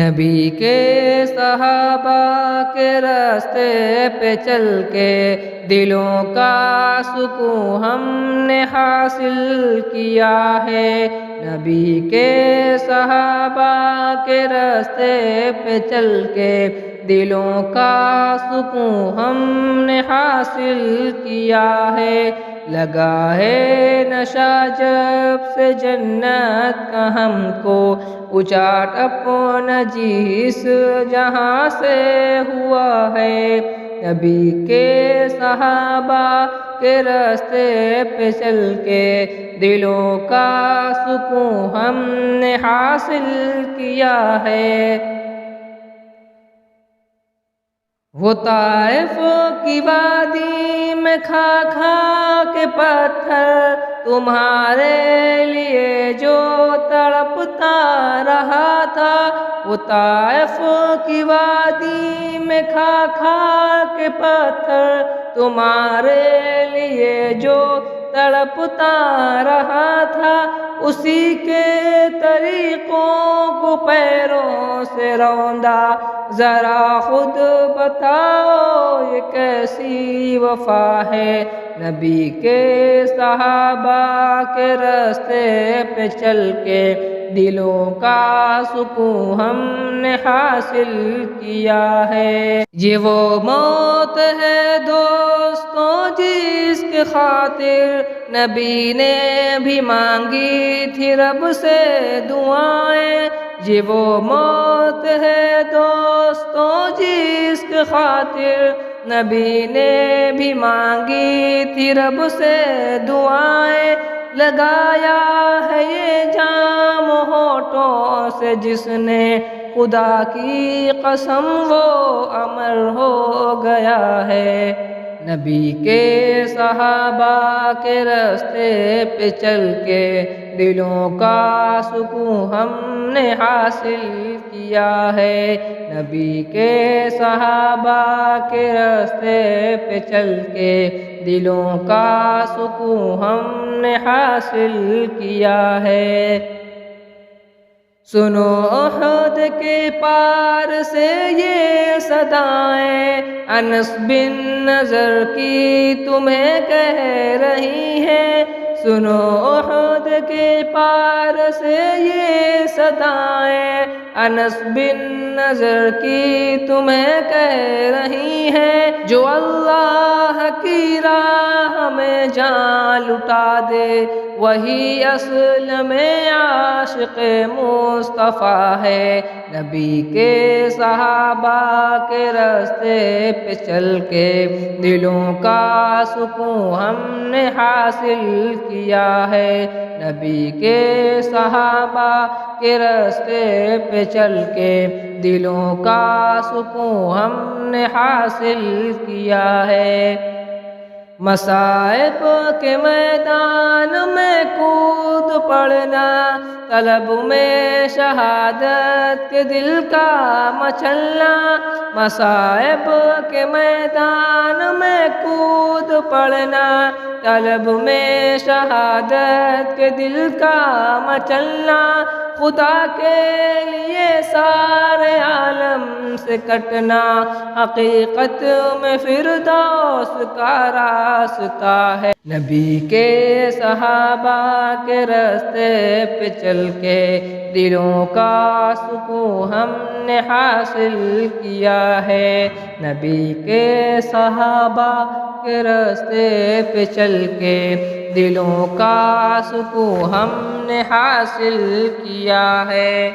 نبی کے صحابہ کے راستے پہ چل کے دلوں کا سکون ہم نے حاصل کیا ہے۔ نبی کے صحابہ کے راستے پہ چل کے دلوں کا سکون ہم نے حاصل کیا ہے۔ لگا ہے نشہ جب سے جنت کا ہم کو، اچاٹ اپنا جس جہاں سے ہوا ہے۔ نبی کے صحابہ کے راستے پہ چل کے دلوں کا سکون ہم نے حاصل کیا ہے۔ وہ طائف کی وادی میں کھا کھا کے پتھر تمہارے لیے جو تڑپتا رہا تھا، وہ طائف کی وادی میں کھا کھا کے پتھر تمہارے لیے جو تڑپتا رہا تھا، اسی کے طریقوں کو پیروں سے روندا۔ ذرا خود بتاؤ یہ کیسی وفا ہے۔ نبی کے صحابہ کے راستے پہ چل کے دلوں کا سکون ہم نے حاصل کیا ہے۔ یہ وہ موت ہے دوستوں جس کے خاطر نبی نے بھی مانگی تھی رب سے دعائیں۔ یہ وہ موت ہے دوستوں جس کے خاطر نبی نے بھی مانگی تھی رب سے دعائیں۔ لگایا ہے یہ جام ہونٹوں سے جس نے خدا کی قسم وہ امر ہو گیا ہے۔ نبی کے صحابہ کے راستے پہ چل کے دلوں کا سکون ہم نے حاصل کیا ہے۔ نبی کے صحابہ کے راستے پہ چل کے دلوں کا سکون ہم نے حاصل کیا ہے۔ سنو احد کے پار سے یہ صدائیں انس بن نضر کی تمہیں کہہ رہی ہیں۔ سنو احد کے پار سے یہ صدائیں انس بن نضر کی تمہیں کہہ رہی ہیں۔ جو اللہ کی راہ میں جان لٹا دے وہی اصل میں عاشق مصطفیٰ ہے۔ نبی کے صحابہ کے راستے پہ چل کے دلوں کا سکون ہم نے حاصل کیا ہے۔ نبی کے صحابہ کے راستے پہ چل کے دلوں کا سکون ہم نے حاصل کیا ہے۔ مصائب کے میدان میں کود پڑنا، طلب میں شہادت کے دل کا مچلنا۔ مصائب کے میدان میں کود پڑنا، طلب میں شہادت کے دل کا مچلنا۔ خدا کے لیے سارے عالم سے کٹنا، حقیقت میں فردوس کا راستہ ہے۔ نبی کے صحابہ کے راستے پہ چل کے دلوں کا سکون ہم نے حاصل کیا ہے۔ نبی کے صحابہ کے راستے پہ چل کے دلوں کا سکون ہم نے حاصل کیا ہے۔